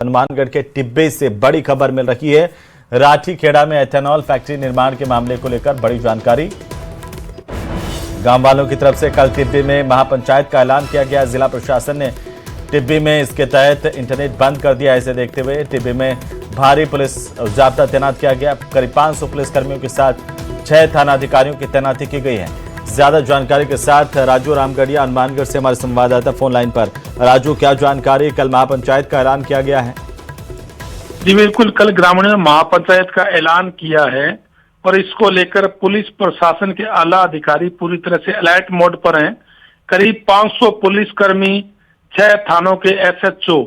हनुमानगढ़ के टिब्बे से बड़ी खबर मिल रही है। राठी खेड़ा में एथेनॉल फैक्ट्री निर्माण के मामले को लेकर बड़ी जानकारी। गांव वालों की तरफ से कल टिब्बे में महापंचायत का ऐलान किया गया। जिला प्रशासन ने टिब्बे में इसके तहत इंटरनेट बंद कर दिया। इसे देखते हुए टिब्बे में भारी पुलिस जाब्ता तैनात किया गया। करीब 500 पुलिसकर्मियों के साथ 6 थाना अधिकारियों की तैनाती की गई है। ज्यादा जानकारी के साथ राजू रामगढ़िया हनुमानगढ़ से हमारे संवाददाता फोन लाइन पर। राजू, क्या जानकारी? कल महापंचायत का ऐलान किया गया है। जी बिल्कुल, कल ग्रामीणों ने महापंचायत का ऐलान किया है और इसको लेकर पुलिस प्रशासन के आला अधिकारी पूरी तरह से अलर्ट मोड पर हैं। करीब 500 पुलिसकर्मी, 6 थानों के एसएचओ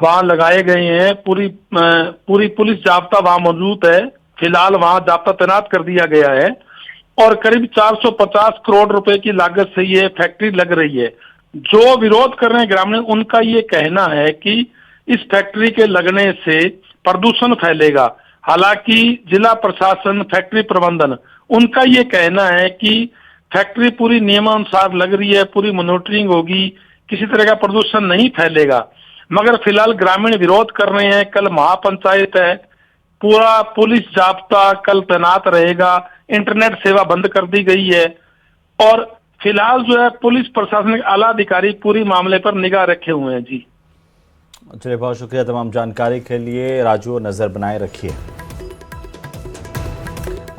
वहां लगाए गए हैं। पूरी पुलिस जाब्ता वहां मौजूद है। फिलहाल वहां जाब्ता तैनात कर दिया गया है और करीब 450 करोड़ रुपए की लागत से ये फैक्ट्री लग रही है। जो विरोध कर रहे हैं ग्रामीण, उनका ये कहना है कि इस फैक्ट्री के लगने से प्रदूषण फैलेगा। हालांकि जिला प्रशासन, फैक्ट्री प्रबंधन, उनका ये कहना है कि फैक्ट्री पूरी नियमानुसार लग रही है, पूरी मॉनिटरिंग होगी, किसी तरह का प्रदूषण नहीं फैलेगा। मगर फिलहाल ग्रामीण विरोध कर रहे हैं। कल महापंचायत है, पूरा पुलिस जाब्ता कल तैनात रहेगा। इंटरनेट सेवा बंद कर दी गई है और फिलहाल जो है पुलिस प्रशासन के आला अधिकारी पूरी मामले पर निगाह रखे हुए हैं। जी चलिए, बहुत शुक्रिया तमाम जानकारी के लिए राजू। नजर बनाए रखिए।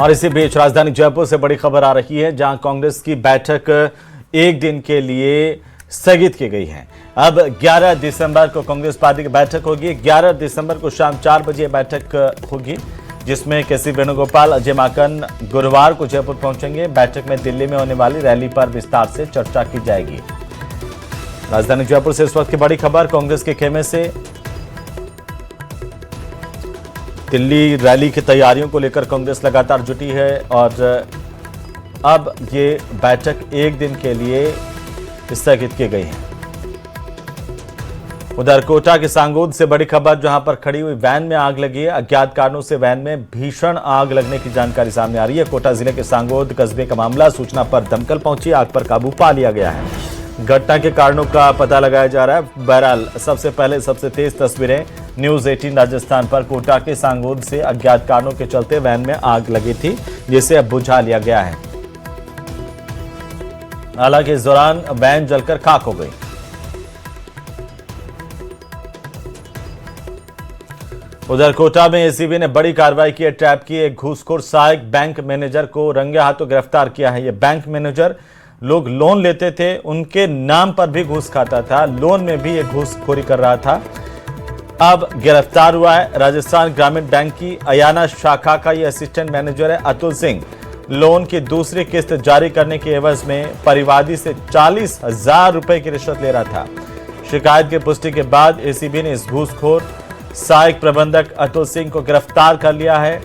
और इसी बीच राजधानी जयपुर से बड़ी खबर आ रही है, जहां कांग्रेस की बैठक एक दिन के लिए स्थगित की गई है। अब 11 दिसंबर को कांग्रेस पार्टी की बैठक होगी। 11 दिसंबर को शाम 4 बजे बैठक होगी, जिसमें केसी वेणुगोपाल, अजय माकन गुरुवार को जयपुर पहुंचेंगे। बैठक में दिल्ली में होने वाली रैली पर विस्तार से चर्चा की जाएगी। राजधानी जयपुर से इस वक्त की बड़ी खबर कांग्रेस के खेमे से। दिल्ली रैली की तैयारियों को लेकर कांग्रेस लगातार जुटी है और अब ये बैठक एक दिन के लिए स्थगित की गई है। उधर कोटा के सांगोद से बड़ी खबर, जहां पर खड़ी हुई वैन में आग लगी है। अज्ञात कारणों से वैन में भीषण आग लगने की जानकारी सामने आ रही है। कोटा जिले के सांगोद कस्बे का मामला। सूचना पर दमकल पहुंची, आग पर काबू पा लिया गया है। घटना के कारणों का पता लगाया जा रहा है। बहरहाल सबसे पहले सबसे तेज तस्वीरें न्यूज 18 राजस्थान पर। कोटा के सांगोद से अज्ञात कारणों के चलते वैन में आग लगी थी, जिसे अब बुझा लिया गया है। हालांकि इस दौरान वैन जलकर खाक हो गई। उधर कोटा में एसीबी ने बड़ी कार्रवाई की है। ट्रैप की एक घूसखोर सहायक बैंक मैनेजर को रंगे हाथों गिरफ्तार किया है। यह बैंक मैनेजर लोग लोन लेते थे, उनके नाम पर भी घूस खाता था, लोन में भी ये घूसखोरी कर रहा था। अब गिरफ्तार हुआ है। राजस्थान ग्रामीण बैंक की अयाना शाखा का ये असिस्टेंट मैनेजर है अतुल सिंह। लोन की दूसरी किस्त जारी करने के एवज में परिवादी से 40,000 रुपए की रिश्वत ले रहा था। शिकायत की पुष्टि के बाद एसीबी ने इस घूसखोर सहायक प्रबंधक अतुल सिंह को गिरफ्तार कर लिया है।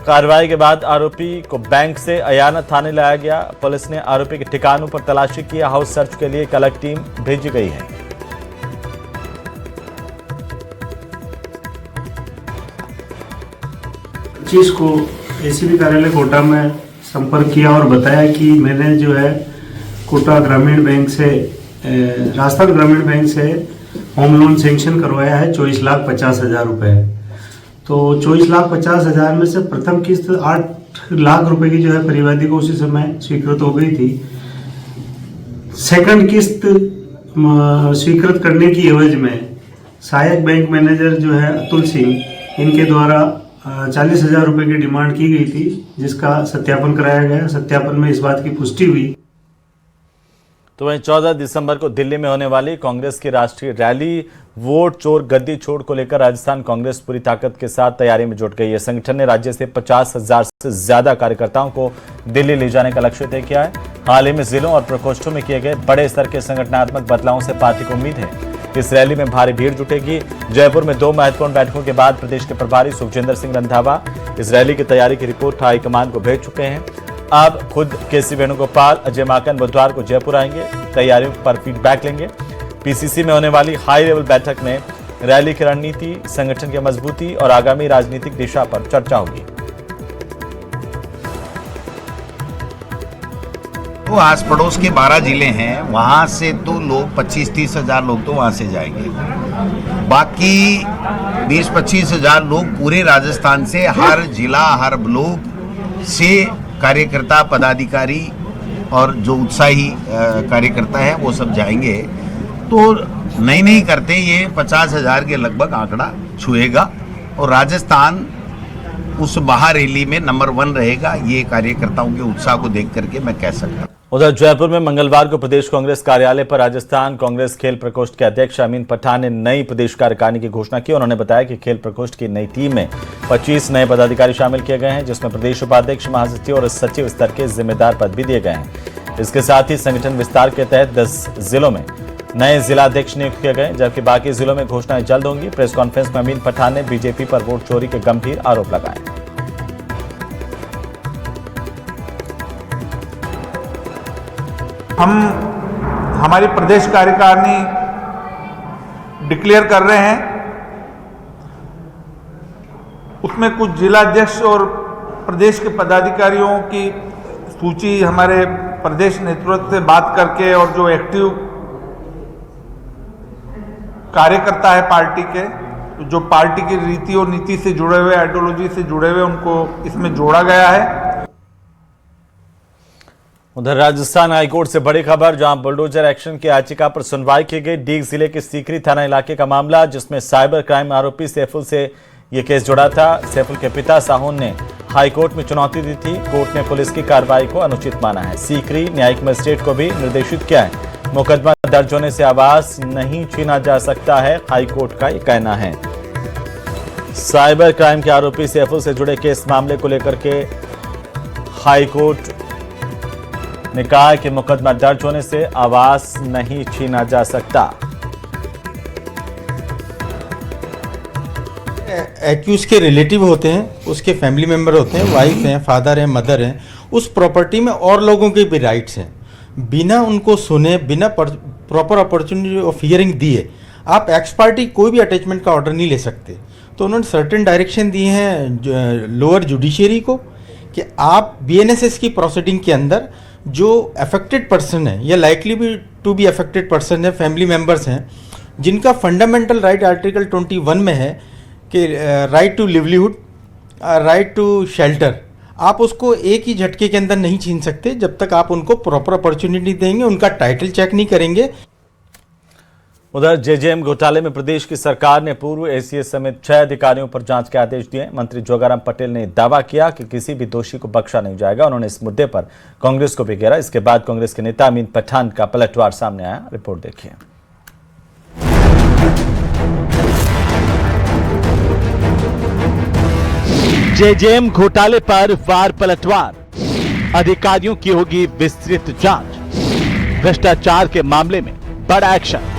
कार्रवाई के बाद आरोपी को बैंक से अयाना थाने लाया गया। पुलिस ने आरोपी के ठिकानों पर तलाशी की। हाउस सर्च के लिए एक अलग टीम भेजी गई है। चीज को एसीबी कार्यालय कोटा में संपर्क किया और बताया कि मैंने जो है कोटा ग्रामीण बैंक से, राजस्थान ग्रामीण बैंक से होम लोन सैंक्शन करवाया है 24,50,000 रुपए। तो 24,50,000 में से प्रथम किस्त 8 लाख रुपए की जो है परिवादी को उसी समय स्वीकृत हो गई थी। सेकंड किस्त स्वीकृत करने की एवज में सहायक बैंक मैनेजर जो है अतुल सिंह, इनके द्वारा 40,000 रुपए की डिमांड की गई थी, जिसका सत्यापन कराया गया। सत्यापन में इस बात की पुष्टि हुई। तो वहीं 14 दिसंबर को दिल्ली में होने वाली कांग्रेस की राष्ट्रीय रैली वोट चोर गद्दी छोड़ को लेकर राजस्थान कांग्रेस पूरी ताकत के साथ तैयारी में जुट गई है। संगठन ने राज्य से 50,000 से ज्यादा कार्यकर्ताओं को दिल्ली ले जाने का लक्ष्य तय किया है। हाल ही में जिलों और प्रकोष्ठों में किए गए बड़े स्तर के संगठनात्मक बदलावों से पार्टी को उम्मीद है इस रैली में भारी भीड़ जुटेगी। जयपुर में 2 महत्वपूर्ण बैठकों के बाद प्रदेश के प्रभारी सुखजिंदर सिंह रंधावा इस रैली की तैयारी की रिपोर्ट हाईकमान को भेज चुके हैं। अब खुद केसी वेणुगोपाल, अजय माकन बुधवार को जयपुर आएंगे, तैयारियों पर फीडबैक लेंगे। पीसीसी में होने वाली हाई लेवल बैठक में रैली की रणनीति, संगठन की मजबूती और आगामी राजनीतिक दिशा पर चर्चा होगी। देखो आस पड़ोस के 12 जिले हैं, वहाँ से तो लोग 25-30 हज़ार लोग तो वहाँ से जाएंगे। बाकी 20-25 हज़ार लोग पूरे राजस्थान से, हर जिला हर ब्लॉक से कार्यकर्ता पदाधिकारी और जो उत्साही कार्यकर्ता हैं वो सब जाएंगे। तो नहीं करते ये 50 हज़ार के लगभग आंकड़ा छुएगा और राजस्थान उस महारैली में नंबर 1 रहेगा। ये कार्यकर्ताओं के उत्साह को देख करके मैं कह सकता हूँ। उधर जयपुर में मंगलवार को प्रदेश कांग्रेस कार्यालय पर राजस्थान कांग्रेस खेल प्रकोष्ठ के अध्यक्ष अमीन पठान ने नई प्रदेश कार्यकारिणी की घोषणा की। उन्होंने बताया कि खेल प्रकोष्ठ की नई टीम में 25 नए पदाधिकारी शामिल किए गए हैं, जिसमें प्रदेश उपाध्यक्ष, महासचिव और सचिव स्तर के जिम्मेदार पद भी दिए गए हैं। इसके साथ ही संगठन विस्तार के तहत 10 जिलों में नए जिलाध्यक्ष नियुक्त किए गए, जबकि बाकी जिलों में घोषणाएं जल्द होंगी। प्रेस कॉन्फ्रेंस में अमीन पठान ने बीजेपी पर वोट चोरी के गंभीर आरोप लगाए। हम हमारी प्रदेश कार्यकारिणी डिक्लेयर कर रहे हैं, उसमें कुछ जिलाध्यक्ष और प्रदेश के पदाधिकारियों की सूची हमारे प्रदेश नेतृत्व से बात करके और जो एक्टिव कार्यकर्ता है पार्टी के, जो पार्टी की रीति और नीति से जुड़े हुए, आइडियोलॉजी से जुड़े हुए, उनको इसमें जोड़ा गया है। उधर राजस्थान हाईकोर्ट से बड़ी खबर, जहां बुलडोजर एक्शन की याचिका पर सुनवाई की गई। डीग जिले के सीकरी थाना इलाके का मामला, जिसमें साइबर क्राइम आरोपी सैफुल से यह केस जुड़ा था। सैफुल के पिता साहून ने हाईकोर्ट में चुनौती दी थी। कोर्ट ने पुलिस की कार्रवाई को अनुचित माना है। सीकरी न्यायिक मजिस्ट्रेट को भी निर्देशित किया है। मुकदमा दर्ज होने से आवास नहीं छीना जा सकता है, हाईकोर्ट का यह कहना है। साइबर क्राइम के आरोपी सैफुल से जुड़े केस मामले को लेकर के हाईकोर्ट ने कहा कि मुकदमा दर्ज होने से आवास नहीं छीना जा सकता। एक्यूज के रिलेटिव होते हैं, उसके फैमिली मेंबर होते हैं, वाइफ हैं, फादर हैं, मदर हैं, उस प्रॉपर्टी में और लोगों के भी राइट्स हैं। बिना उनको सुने, बिना प्रॉपर अपॉर्चुनिटी ऑफ हियरिंग दिए आप एक्स पार्टी कोई भी अटैचमेंट का ऑर्डर नहीं ले सकते। तो उन्होंने सर्टेन डायरेक्शन दिए हैं लोअर जुडिशियरी को कि आप बीएनएसएस की प्रोसीडिंग के अंदर जो अफेक्टेड पर्सन है या लाइकली भी टू बी अफेक्टेड पर्सन है, फैमिली मेंबर्स हैं, जिनका फंडामेंटल राइट आर्टिकल 21 में है कि right to livelihood, right to shelter, आप उसको एक ही झटके के अंदर नहीं छीन सकते जब तक आप उनको प्रॉपर अपॉर्चुनिटी देंगे, उनका टाइटल चेक नहीं करेंगे। उधर जेजेएम घोटाले में प्रदेश की सरकार ने पूर्व एसीएस समेत 6 अधिकारियों पर जांच के आदेश दिए। मंत्री जोगाराम पटेल ने दावा किया कि किसी भी दोषी को बख्शा नहीं जाएगा। उन्होंने इस मुद्दे पर कांग्रेस को भी घेरा। इसके बाद कांग्रेस के नेता अमीन पठान का पलटवार सामने आया। रिपोर्ट देखिए। जेजेएम घोटाले पर वार पलटवार, अधिकारियों की होगी विस्तृत जांच। भ्रष्टाचार के मामले में बड़ा एक्शन।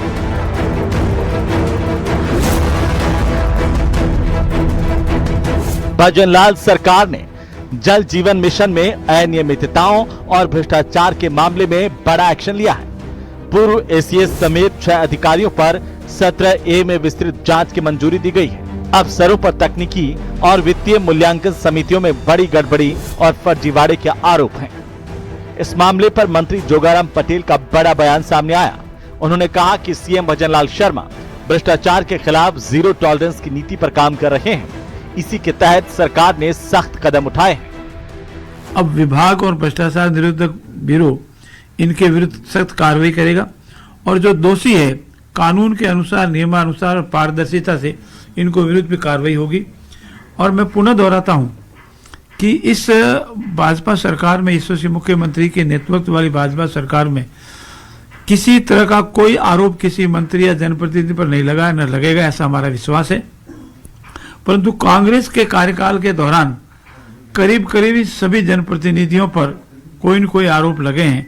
भजनलाल सरकार ने जल जीवन मिशन में अनियमितताओं और भ्रष्टाचार के मामले में बड़ा एक्शन लिया है। पूर्व एसीएस समेत 6 अधिकारियों पर 17A में विस्तृत जांच की मंजूरी दी गई है। अफसरों पर तकनीकी और वित्तीय मूल्यांकन समितियों में बड़ी गड़बड़ी और फर्जीवाड़े के आरोप हैं। इस मामले पर मंत्री जोगाराम पटेल का बड़ा बयान सामने आया। उन्होंने कहा कि सीएम भजनलाल शर्मा भ्रष्टाचार के खिलाफ जीरो टॉलरेंस की नीति पर काम कर रहे हैं। इसी के तहत सरकार ने सख्त कदम उठाए हैं। अब विभाग और भ्रष्टाचार निरोधक ब्यूरो इनके विरुद्ध सख्त कार्रवाई करेगा और जो दोषी है कानून के अनुसार, नियमानुसार और पारदर्शिता से इनको विरुद्ध भी कार्रवाई होगी। और मैं पुनः दोहराता हूं कि इस भाजपा सरकार में, यशस्वी मुख्यमंत्री के नेतृत्व वाली भाजपा सरकार में किसी तरह का कोई आरोप किसी मंत्री या जनप्रतिनिधि पर नहीं लगा, न लगेगा, ऐसा हमारा विश्वास है। परंतु कांग्रेस के कार्यकाल के दौरान करीब करीब सभी जनप्रतिनिधियों पर कोई न कोई आरोप लगे हैं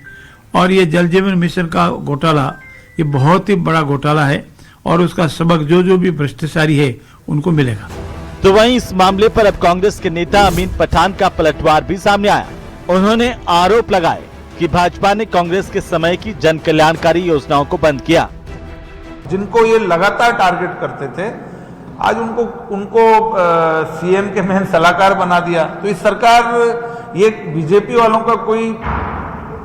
और ये जल जीवन मिशन का घोटाला ये बहुत ही बड़ा घोटाला है और उसका सबक जो भी भ्रष्टाचारी है उनको मिलेगा। तो वहीं इस मामले पर अब कांग्रेस के नेता अमीन पठान का पलटवार भी सामने आया। उन्होंने आरोप लगाए कि भाजपा ने कांग्रेस के समय की जन कल्याणकारी योजनाओं को बंद किया। जिनको ये लगातार टारगेट करते थे, आज उनको सीएम के मेन सलाहकार बना दिया। तो इस सरकार, ये बीजेपी वालों का कोई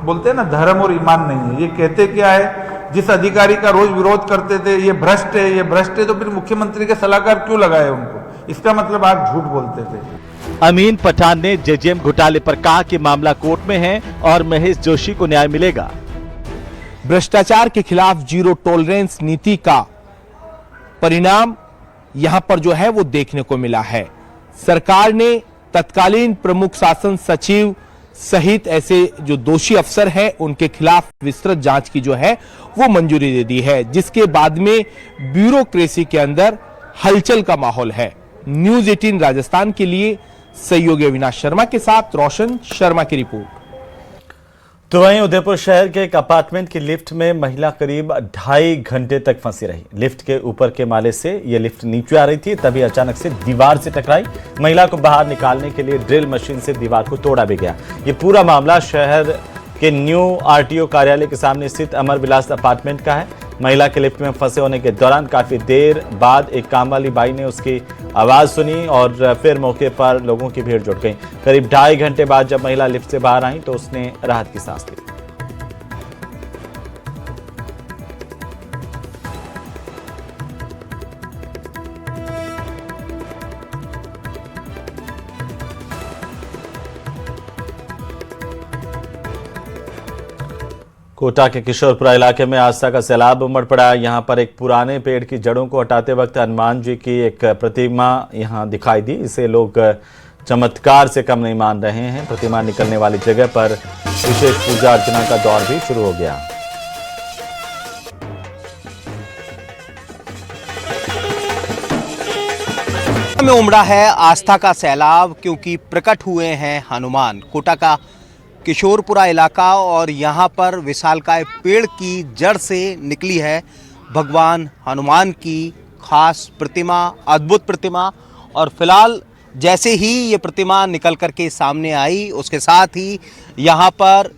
बोलते हैं ना धर्म और ईमान नहीं है। ये कहते क्या है, जिस अधिकारी का रोज विरोध करते थे ये भ्रष्ट है, ये भ्रष्ट है, तो फिर मुख्यमंत्री के सलाहकार क्यों लगाए उनको? इसका मतलब आप झूठ बोलते थे। अमीन पठान ने जेजेएम घोटाले पर कहा कि मामला कोर्ट में है और महेश जोशी को न्याय मिलेगा। भ्रष्टाचार के खिलाफ जीरो टॉलरेंस नीति का परिणाम यहां पर जो है वो देखने को मिला है। सरकार ने तत्कालीन प्रमुख शासन सचिव सहित ऐसे जो दोषी अफसर हैं उनके खिलाफ विस्तृत जांच की जो है वो मंजूरी दे दी है, जिसके बाद में ब्यूरोक्रेसी के अंदर हलचल का माहौल है। न्यूज 18 राजस्थान के लिए सहयोगी अविनाश शर्मा के साथ रोशन शर्मा की रिपोर्ट। तो वहीं उदयपुर शहर के एक अपार्टमेंट की लिफ्ट में महिला करीब 2.5 घंटे तक फंसी रही। लिफ्ट के ऊपर के माले से यह लिफ्ट नीचे आ रही थी, तभी अचानक से दीवार से टकराई। महिला को बाहर निकालने के लिए ड्रिल मशीन से दीवार को तोड़ा भी गया। ये पूरा मामला शहर के न्यू आरटीओ कार्यालय के सामने स्थित अमर विलास अपार्टमेंट का है। महिला के लिफ्ट में फंसे होने के दौरान काफी देर बाद एक काम वाली बाई ने उसकी आवाज सुनी और फिर मौके पर लोगों की भीड़ जुट गई। करीब 2.5 घंटे बाद जब महिला लिफ्ट से बाहर आई तो उसने राहत की सांस ली। कोटा के किशोरपुरा इलाके में आस्था का सैलाब उमड़ पड़ा। यहां पर एक पुराने पेड़ की जड़ों को हटाते वक्त हनुमान जी की एक प्रतिमा यहां दिखाई दी। इसे लोग चमत्कार से कम नहीं मान रहे हैं। प्रतिमा निकलने वाली जगह पर विशेष पूजा अर्चना का दौर भी शुरू हो गया। में उमड़ा है आस्था का सैलाब, क्योंकि प्रकट हुए हैं हनुमान। कोटा का किशोरपुरा इलाका और यहाँ पर विशालकाय पेड़ की जड़ से निकली है भगवान हनुमान की खास प्रतिमा, अद्भुत प्रतिमा। और फिलहाल जैसे ही ये प्रतिमा निकल करके सामने आई, उसके साथ ही यहाँ पर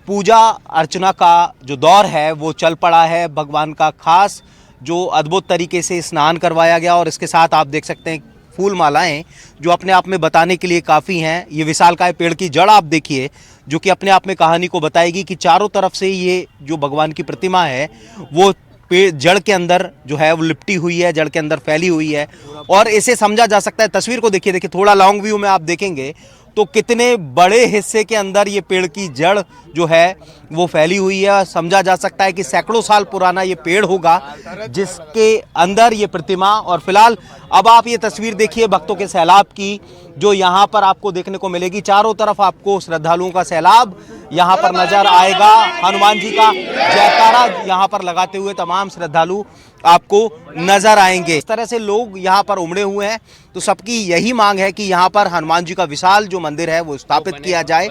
पूजा अर्चना का जो दौर है वो चल पड़ा है। भगवान का खास जो अद्भुत तरीके से स्नान करवाया गया और इसके साथ आप देख सकते हैं फूल मालाएं जो अपने आप में बताने के लिए काफ़ी हैं। ये विशालकाय पेड़ की जड़ आप देखिए, जो कि अपने आप में कहानी को बताएगी कि चारों तरफ से ये जो भगवान की प्रतिमा है वो पेड़ जड़ के अंदर जो है वो लिपटी हुई है, जड़ के अंदर फैली हुई है। और इसे समझा जा सकता है, तस्वीर को देखिए थोड़ा लॉन्ग व्यू में आप देखेंगे तो कितने बड़े हिस्से के अंदर ये पेड़ की जड़ जो है वो फैली हुई है। समझा जा सकता है कि सैकड़ों साल पुराना ये पेड़ होगा जिसके अंदर ये प्रतिमा। और फिलहाल अब आप ये तस्वीर देखिए भक्तों के सैलाब की, जो यहाँ पर आपको देखने को मिलेगी। चारों तरफ आपको श्रद्धालुओं का सैलाब यहाँ पर नजर आएगा। हनुमान जी का जयकारा यहाँ पर लगाते हुए तमाम श्रद्धालु आपको नजर आएंगे। इस तरह से लोग यहाँ पर उमड़े हुए हैं, तो सबकी यही मांग है कि यहाँ पर हनुमान जी का विशाल जो मंदिर है वो स्थापित किया जाए,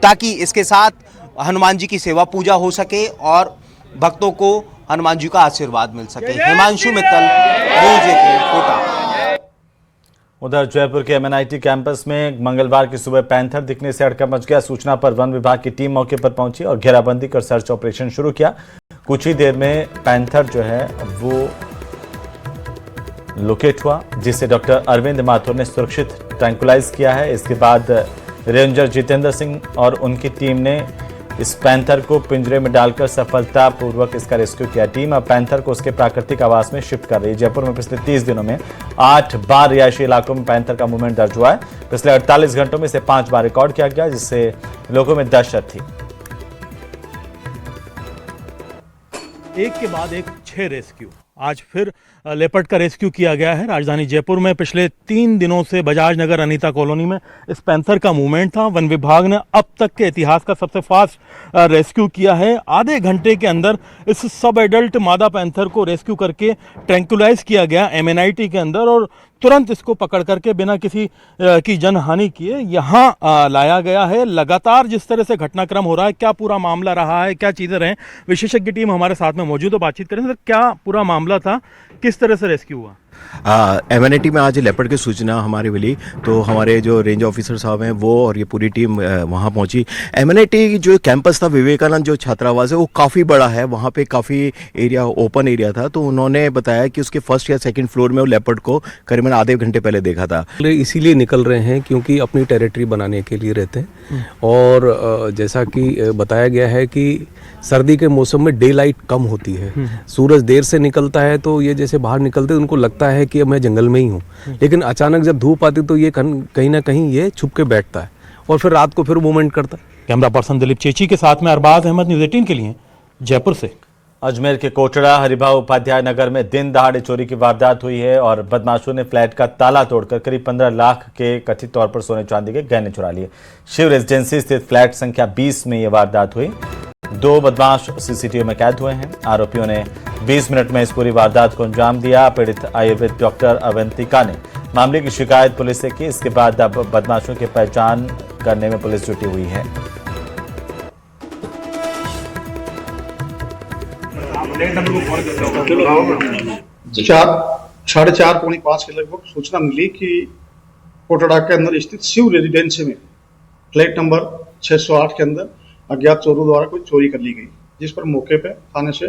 ताकि इसके साथ हनुमान जी की सेवा पूजा हो सके और भक्तों को हनुमान जी का आशीर्वाद मिल सके। हिमांशु मित्तल, न्यूज़ 18 कोटा। उधर जयपुर के MNIT कैंपस में मंगलवार की सुबह पैंथर दिखने से हड़कंप मच गया। सूचना पर वन विभाग की टीम मौके पर पहुंची और घेराबंदी कर सर्च ऑपरेशन शुरू किया। कुछ ही देर में पैंथर जो है वो लोकेट हुआ, जिसे डॉक्टर अरविंद माथुर ने सुरक्षित ट्रैंकुलाइज किया है। इसके बाद रेंजर जितेंद्र सिंह और उनकी टीम ने इस पैंथर को पिंजरे में डालकर सफलतापूर्वक इसका रेस्क्यू किया। टीम अब पैंथर को उसके प्राकृतिक आवास में शिफ्ट कर रही है। जयपुर में पिछले 30 दिनों में 8 बार रिहायशी इलाकों में पैंथर का मूवमेंट दर्ज हुआ है। पिछले 48 घंटों में इसे 5 बार रिकॉर्ड किया गया, जिससे लोगों में दहशत थी। एक के बाद एक 6 रेस्क्यू, आज फिर लेपर्ड का रेस्क्यू किया गया है। राजधानी जयपुर में पिछले 3 दिनों से बजाज नगर अनीता कॉलोनी में इस पैंथर का मूवमेंट था। वन विभाग ने अब तक के इतिहास का सबसे फास्ट रेस्क्यू किया है। आधे घंटे के अंदर इस सब एडल्ट मादा पैंथर को रेस्क्यू करके ट्रैंकुलाइज किया गया MNIT के अंदर और तुरंत इसको पकड़ करके बिना किसी की जनहानि किए यहाँ लाया गया है। लगातार जिस तरह से घटनाक्रम हो रहा है, क्या पूरा मामला रहा है, क्या चीज़ें रहे, विशेषज्ञ टीम हमारे साथ में मौजूद है, बातचीत करें। सर, क्या पूरा मामला था, किस तरह से रेस्क्यू हुआ? एमएनएटी में आज लेपर्ड की सूचना हमारी मिली, तो हमारे जो रेंज ऑफिसर साहब हैं वो और ये पूरी टीम वहाँ पहुँची। एमएनएटी जो कैंपस था, विवेकानंद जो छात्रावास है, वो काफ़ी बड़ा है, वहाँ पे काफ़ी एरिया ओपन एरिया था। तो उन्होंने बताया कि उसके फर्स्ट या सेकंड फ्लोर में वो लेपर्ड को करीबन आधे घंटे पहले देखा था। इसीलिए निकल रहे हैं क्योंकि अपनी टेरिटरी बनाने के लिए रहते हैं, और जैसा कि बताया गया है कि सर्दी के मौसम में डे लाइट कम होती है, सूरज देर से निकलता है, तो ये जैसे बाहर निकलते उनको लगता है कि मैं जंगल में ही हूँ, लेकिन अचानक जब धूप आती तो ये कहीं ना कहीं ये छुप के बैठता है और फिर रात को फिर मूवमेंट करता है। कैमरा पर्सन दिलीप चेची के साथ में अरबाज अहमद, न्यूज़ 18 के लिए जयपुर से। अजमेर के कोटड़ा हरिभाऊ उपाध्याय नगर में दिन दहाड़े चोरी की वारदात हुई है और बदमाशों ने फ्लैट का ताला तोड़कर करीब 15 लाख के कथित तौर पर सोने चांदी के गहने चुरा लिए। शिव रेजिडेंसी स्थित फ्लैट संख्या 20 में यह वारदात हुई। 2 बदमाश सीसीटीवी में कैद हुए हैं। आरोपियों ने 20 मिनट में इस पूरी वारदात को अंजाम दिया। पीड़ित आयुर्वेद डॉक्टर अवंतिका ने मामले की शिकायत पुलिस से की। इसके बाद अब बदमाशों की पहचान करने में पुलिस जुटी हुई है। साढ़े 4-4:45 के लगभग सूचना मिली कि कोटड़ा के अंदर स्थित शिव रेजिडेंसी में फ्लैट नंबर 608 के अंदर अज्ञात चोरों द्वारा कोई चोरी कर ली गई, जिस पर मौके पे थाने से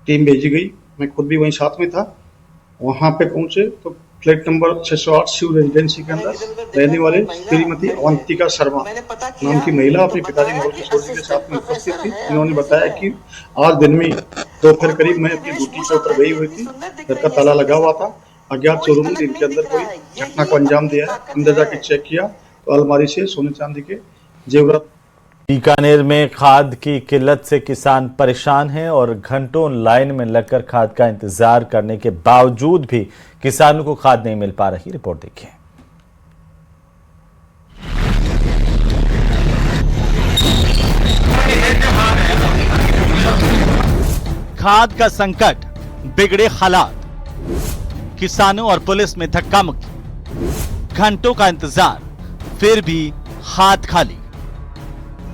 टीम भेजी गई। मैं खुद भी वहीं साथ में था। वहां पे पहुंचे तो फ्लैट नंबर 608 शिव रेजिडेंसी के अंदर रहने वाले श्रीमती अवंतिका शर्मा नाम की महिला अपने पिताजी मोहल किशोर के साथ में उपस्थित थी। इन्होंने बताया कि आज दिन में दोपहर करीब मैं अपनी ड्यूटी से उतर गई हुई थी, घर का ताला लगा हुआ था। अज्ञात चोरों ने इनके अंदर कोई घटना को अंजाम दिया। अंदर जाके चेक किया तो अलमारी से सोने चांदी के जेवरात। बीकानेर में खाद की किल्लत से किसान परेशान हैं और घंटों लाइन में लगकर खाद का इंतजार करने के बावजूद भी किसानों को खाद नहीं मिल पा रही। रिपोर्ट देखिए। खाद का संकट, बिगड़े हालात, किसानों और पुलिस में धक्का मुक्की, घंटों का इंतजार, फिर भी हाथ खाली।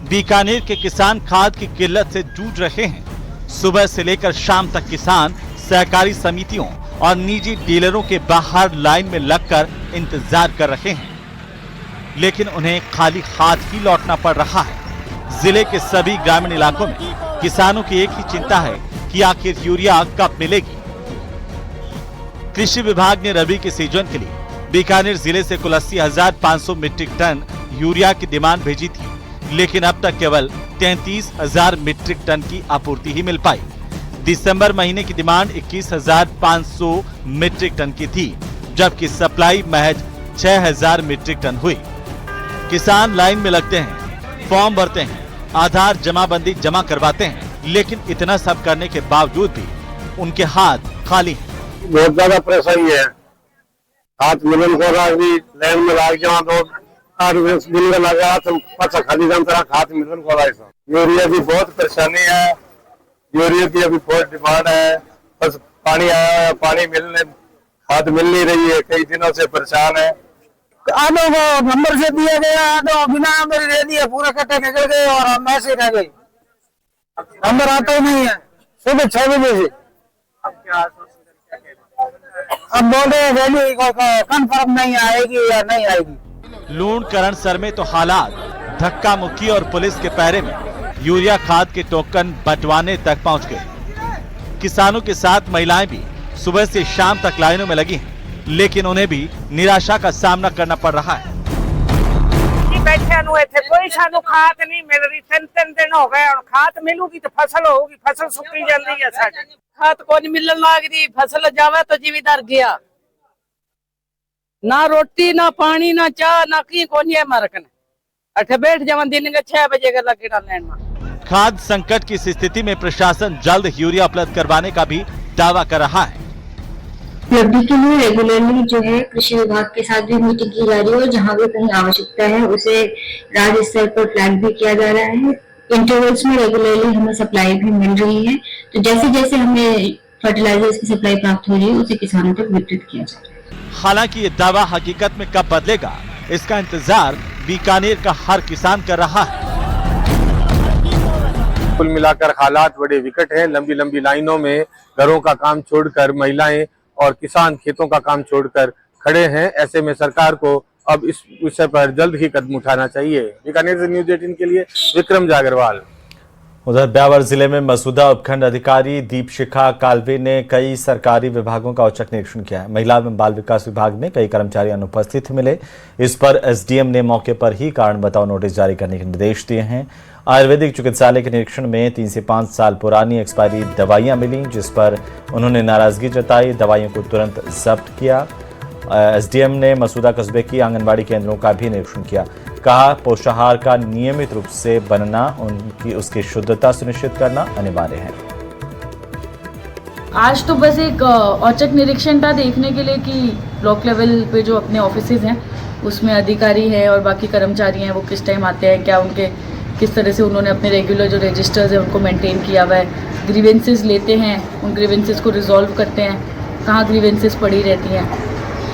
बीकानेर के किसान खाद की किल्लत से जूझ रहे हैं। सुबह से लेकर शाम तक किसान सहकारी समितियों और निजी डीलरों के बाहर लाइन में लगकर इंतजार कर रहे हैं, लेकिन उन्हें खाली हाथ ही लौटना पड़ रहा है। जिले के सभी ग्रामीण इलाकों में किसानों की एक ही चिंता है कि आखिर यूरिया कब मिलेगी। कृषि विभाग ने रबी के सीजन के लिए बीकानेर जिले से कुल 80,500 मीट्रिक टन यूरिया की डिमांड भेजी थी, लेकिन अब तक केवल 33,000 मीट्रिक टन की आपूर्ति ही मिल पाई। दिसंबर महीने की डिमांड 21,500 मीट्रिक टन की थी, जबकि सप्लाई महज 6,000 मीट्रिक टन हुई। किसान लाइन में लगते हैं, फॉर्म भरते हैं, आधार जमाबंदी जमा करवाते हैं, लेकिन इतना सब करने के बावजूद भी उनके हाथ खाली हैं। बहुत ज्यादा परेशानी है। हाथ मिलन को लाइन में लाग जाओ तो दिन में लगा तो पचा खाली जाम तरह हाथ मिलन को लाए। यूरिया की बहुत परेशानी है, यूरिया की अभी बहुत डिमांड है। बस पानी आया है, पानी मिलने खाद मिल नहीं रही है, कई दिनों से परेशान है। आधो को नंबर से दिया गया, आधो बिना नंबर दे दिया, पूरा कट्टे निकल गए और हम ऐसे रह गए। नंबर आता ही नहीं है सुबह 6 बजे से। अब बोल रहे रैली कंफर्म नहीं आएगी या नहीं आएगी। लूणकरण सर में तो हालात धक्का मुक्की और पुलिस के पहरे में यूरिया खाद के टोकन बंटवाने तक पहुंच गए। किसानों के साथ महिलाएं भी सुबह से शाम तक लाइनों में लगी हैं, लेकिन उन्हें भी निराशा का सामना करना पड़ रहा है। बैठे हुए थे, कोई सानू खाद नहीं मिल रही। 3 दिन हो गए और खाद मिलूगी तो फसल होगी, फसल सुक्की जाती है। साडी खाद को नहीं मिलने लग रही, फसल जावे तो जिमीदार गया। ना रोटी ना पानी ना चाह ना की कोनी है मरकन। अठे बैठ जावन दिन के 6 बजे का लगेड़ा लेन में। खाद संकट की इस स्थिति में प्रशासन जल्द यूरिया उपलब्ध करवाने का भी दावा कर रहा है। उपलब्धि के लिए रेगुलरली जो है कृषि विभाग के साथ भी मीटिंग की जा रही है और जहाँ भी कहीं आवश्यकता है उसे राज्य स्तर पर फ्लैग भी किया जा रहा है। इंटरवल्स में रेगुलरली हमें सप्लाई भी मिल रही है, तो जैसे जैसे हमें फर्टिलाइजर्स की सप्लाई प्राप्त हो रही है उसे किसानों तक वितरित किया जा रहा है। हालांकि ये दावा हकीकत में कब बदलेगा, इसका इंतजार बीकानेर का हर किसान कर रहा है। कुल मिलाकर हालात बड़े विकट हैं। लंबी लंबी लाइनों में घरों का काम छोड़कर महिलाएं और किसान खेतों का काम छोड़कर खड़े हैं। ऐसे में सरकार को अब इस विषय पर जल्द ही कदम उठाना चाहिए। बीकानेर से न्यूज़ 18 के लिए विक्रम जागरवाल। उधर ब्यावर जिले में मसूदा उपखंड अधिकारी दीपशिखा कालवे ने कई सरकारी विभागों का औचक निरीक्षण किया है। महिला एवं बाल विकास विभाग में कई कर्मचारी अनुपस्थित मिले। इस पर एसडीएम ने मौके पर ही कारण बताओ नोटिस जारी करने के निर्देश दिए हैं। आयुर्वेदिक चिकित्सालय के निरीक्षण में 3 से 5 साल पुरानी एक्सपायरी दवाइयां मिली, जिस पर उन्होंने नाराजगी जताई। दवाइयों को तुरंत जब्त किया। एसडीएम ने मसूदा कस्बे की आंगनबाड़ी केंद्रों का भी निरीक्षण किया। कहा, पोषाहार का नियमित रूप से बनना, उसकी शुद्धता सुनिश्चित करना अनिवार्य है। आज तो बस एक औचक निरीक्षण था देखने के लिए कि ब्लॉक लेवल पे जो अपने ऑफिसेज हैं उसमें अधिकारी हैं और बाकी कर्मचारी हैं वो किस टाइम आते हैं, क्या उनके किस तरह से उन्होंने अपने रेगुलर जो रजिस्टर्स हैं उनको मेंटेन किया हुआ है, ग्रीवेंसेस लेते हैं, उन ग्रीवेंसेस को रिजॉल्व करते हैं, कहाँ ग्रीवेंसेस पड़ी रहती हैं,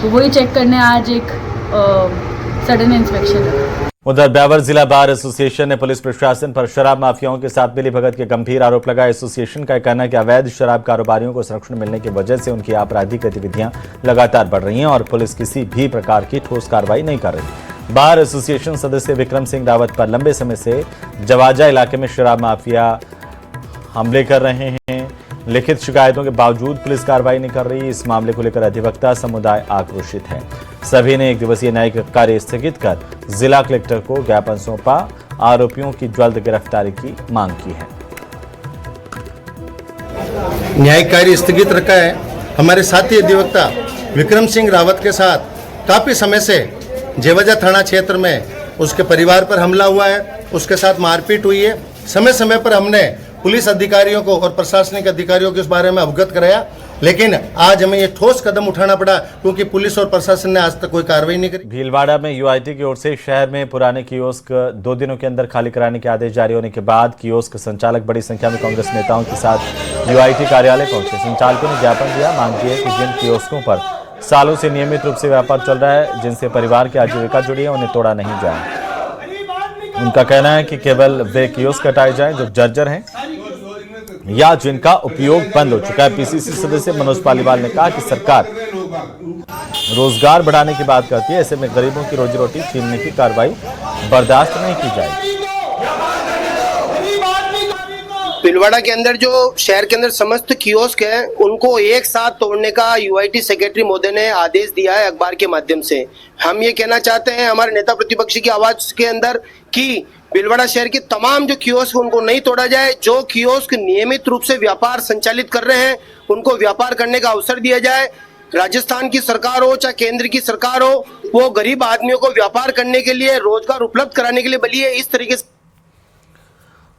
तो वही चेक करने आज एक सडन इंस्पेक्शन है। उधर ब्यावर जिला बार एसोसिएशन ने पुलिस प्रशासन पर शराब माफियाओं के साथ मिलीभगत के गंभीर आरोप लगाए। एसोसिएशन का कहना है कि अवैध शराब कारोबारियों को संरक्षण मिलने की वजह से उनकी आपराधिक गतिविधियां लगातार बढ़ रही हैं और पुलिस किसी भी प्रकार की ठोस कार्रवाई नहीं कर रही। बार एसोसिएशन सदस्य विक्रम सिंह रावत पर लंबे समय से जवाजा इलाके में शराब माफिया हमले कर रहे हैं। लिखित शिकायतों के बावजूद पुलिस कार्रवाई नहीं कर रही। इस मामले को लेकर अधिवक्ता समुदाय आक्रोशित है। सभी ने 1 दिवसीय न्यायिक कार्य स्थगित कर जिला कलेक्टर को ज्ञापन सौंपा। आरोपियों की जल्द गिरफ्तारी की मांग की है। न्यायिक कार्य स्थगित रखा है। हमारे साथी अधिवक्ता विक्रम सिंह रावत के साथ काफी समय से जेवजा थाना क्षेत्र में उसके परिवार पर हमला हुआ है, उसके साथ मारपीट हुई है। समय समय पर हमने पुलिस अधिकारियों को और प्रशासनिक अधिकारियों को इस बारे में अवगत कराया, लेकिन आज हमें ये ठोस कदम उठाना पड़ा क्योंकि पुलिस और प्रशासन ने आज तक कोई कार्रवाई नहीं करी। भीलवाड़ा में यूआईटी की ओर से शहर में पुराने कियोस्क 2 दिनों के अंदर खाली कराने के आदेश जारी होने के बाद कियोस्क संचालक बड़ी संख्या में कांग्रेस नेताओं के साथ यूआईटी कार्यालय पहुंचे। संचालकों ने ज्ञापन दिया, मांग की है कि जिन कियोस्कों पर सालों से नियमित रूप से व्यापार चल रहा है, जिनसे परिवार की आजीविका जुड़ी है, उन्हें तोड़ा नहीं जाए। उनका कहना है कि केवल वे कियोस्क हटाए जाएं जो जर्जर हैं या जिनका उपयोग बंद हो चुका है। पीसीसी सदस्य मनोज पालीवाल ने कहा कि सरकार रोजगार बढ़ाने की बात करती है, ऐसे में गरीबों की रोजी रोटी छीनने की कार्रवाई बर्दाश्त नहीं की जाएगी। भीलवाड़ा के अंदर जो शहर के अंदर समस्त कियोस्क हैं उनको एक साथ तोड़ने का यूआईटी सेक्रेटरी महोदय ने आदेश दिया है अखबार के माध्यम से। हम ये कहना चाहते हैं हमारे नेता प्रतिपक्षी की आवाज के अंदर कि भीलवाड़ा शहर के तमाम जो कियोस्क उनको नहीं तोड़ा जाए। जो कियोस्क नियमित रूप से व्यापार संचालित कर रहे हैं उनको व्यापार करने का अवसर दिया जाए। राजस्थान की सरकार हो चाहे केंद्र की सरकार हो, वो गरीब आदमियों को व्यापार करने के लिए, रोजगार उपलब्ध कराने के लिए बली है। इस तरीके से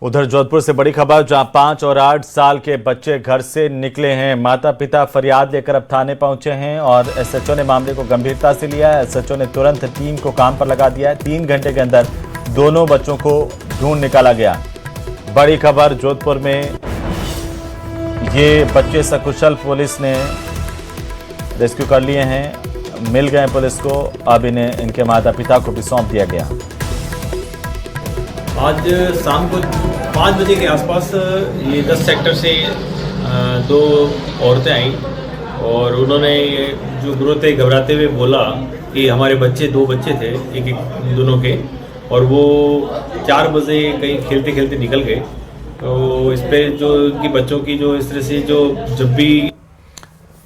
उधर जोधपुर से बड़ी खबर, जहां 5 और 8 साल के बच्चे घर से निकले हैं। माता पिता फरियाद लेकर अब थाने पहुंचे हैं और एसएचओ ने मामले को गंभीरता से लिया है। एसएचओ ने तुरंत टीम को काम पर लगा दिया है। 3 घंटे के अंदर दोनों बच्चों को ढूंढ निकाला गया। बड़ी खबर, जोधपुर में ये बच्चे सकुशल पुलिस ने रेस्क्यू कर लिए हैं, मिल गए पुलिस को। अब इन्हें इनके माता पिता को भी सौंप दिया गया। आज शाम को 5 बजे के आसपास ये 10 सेक्टर से 2 औरतें आई और उन्होंने जो गुरुते घबराते हुए बोला कि हमारे बच्चे 2 बच्चे थे, एक दोनों के, और वो 4 बजे कहीं खेलते खेलते निकल गए। तो इस पे जो उनकी बच्चों की जो इस तरह से जो जब भी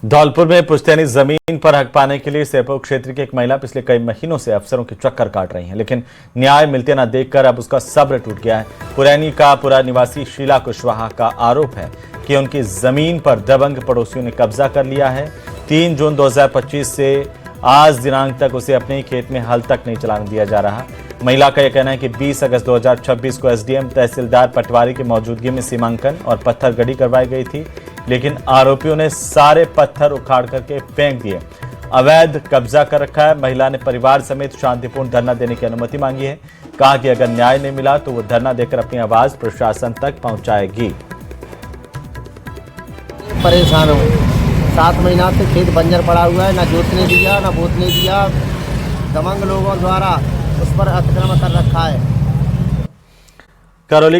धौलपुर में पुश्तैनी जमीन पर हक पाने के लिए सेपो क्षेत्र की एक महिला पिछले कई महीनों से अफसरों के चक्कर काट रही है, लेकिन न्याय मिलते न देखकर अब उसका सब्र टूट गया है। पुरैनी का पुरा निवासी शीला कुशवाहा का आरोप है कि उनकी जमीन पर दबंग पड़ोसियों ने कब्जा कर लिया है। 3 जून 2025 से आज दिनांक तक उसे अपने ही खेत में हल तक नहीं चलाने दिया जा रहा। महिला का यह कहना है कि 20 अगस्त 2026 को एसडीएम तहसीलदार पटवारी की मौजूदगी में सीमांकन और पत्थर गड़ी करवाई गई थी, लेकिन आरोपियों ने सारे पत्थर उखाड़ करके फेंक दिए। अवैध कब्जा कर रखा है। महिला ने परिवार समेत शांतिपूर्ण धरना देने की अनुमति मांगी है। कहा कि अगर न्याय नहीं मिला तो वो धरना देकर अपनी आवाज प्रशासन तक पहुंचाएगी। परेशान हूँ, 7 महीना से खेत बंजर पड़ा हुआ है, ना जोतने दिया ना बोतने दिया। दबंग लोगों द्वारा उस पर अतिक्रमण कर रखा है। करौली